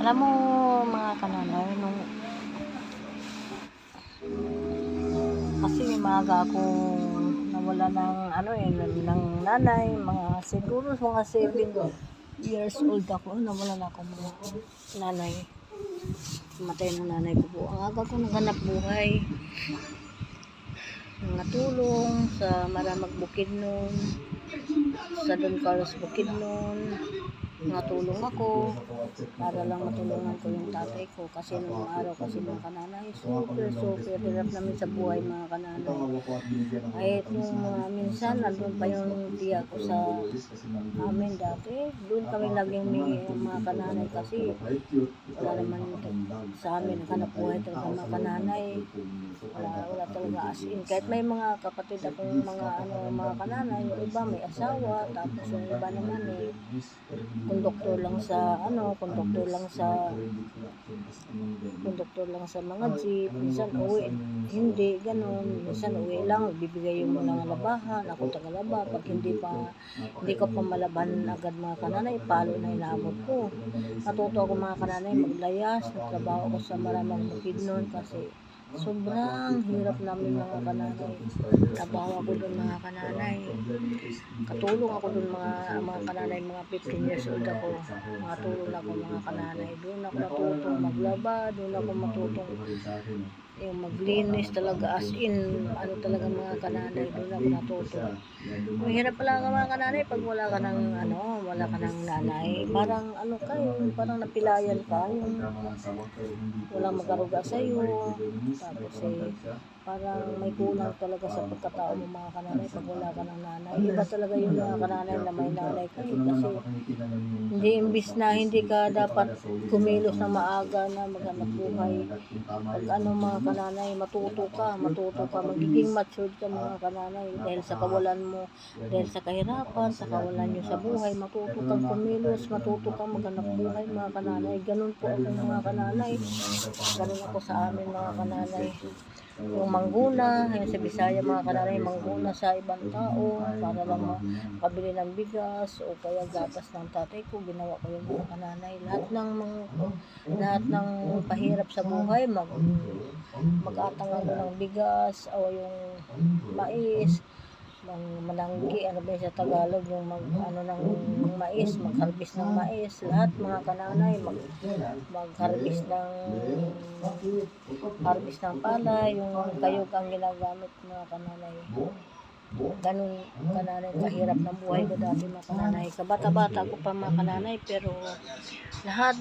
Alam mo mga kananay, kasi maaga akong nawala ng ng nanay, siguro mga 7 years old ako, nawala na ako mga nanay. Matay ng nanay ko po. Ang aga ko naghanap buhay. Natulong sa Maramag Bukidnon, sa Don Carlos Bukidnon. Natulong ako para lang matulungan ko yung tatay ko kasi nung araw kasi mga kananay super hirap namin sa buhay mga kananay. Kahit nung minsan nandun pa yung tiya ko sa amin dati, doon kami laging may mga kananay kasi wala naman sa amin naghanap buhay talaga mga kananay. Wala talaga as in. Kahit may mga kapatid akong mga kananay, yung iba may asawa, tapos yung iba naman konduktor lang sa mga jeep, minsan uwi, hindi ganun, minsan uwi lang, bibigay yung mga labahan, ako tagalaba, pag hindi ko pa malaban agad mga kananay, palo na inaabot ko. Natuto ako mga kananay maglayas, nagtrabaho ako sa Maramag Bukidnon kasi sobrang hirap namin mga kananay. Trabaho ako doon mga kananay. Katulong ako doon mga kananay, mga 15 years old ako. Mga tulong ako mga kananay. Doon ako natutong maglaba, doon ako matutong yung maglinis talaga as in, talaga mga kananay, doon ako natutong. Mahirap pala ka mga kananay pag wala ka ng nanay. Parang parang napilayan ka, yung walang magaruga sa'yo. Tapos parang may kulang talaga sa pagkatao mo mga kananay pag wala ka ng nanay. Iba talaga yung mga kananay na may nanay kayo kasi hindi, imbis na hindi ka dapat kumilos na maaga na maghanap buhay. Pag mga kananay, matuto ka, magiging matured ka mga kananay dahil sa kawalan mo, dahil sa kahirapan, sa kawalan nyo sa buhay, matuto kang kumilos, matuto kang maghanap buhay mga kananay. Ganun po ako mga kananay. Ganun ako sa amin mga kananay. Yung mangguna, sa Bisaya mga kananay, mangguna sa ibang tao para lang makabili ng bigas o kaya gatas ng tatay ko, ginawa ko yung mga kananay. Lahat ng pahirap sa buhay, mag-atang ako ng bigas o yung mais, mananggi, ba sa Tagalog, yung ng mais, mag-harvest ng mais, lahat mga kananay, mag-harvest ng palay, yung kayog ang ginagamit mga kananay. Ganun kananay kahirap ng buhay ko dati mga kananay. Kabata-bata ko pa mga kananay, pero lahat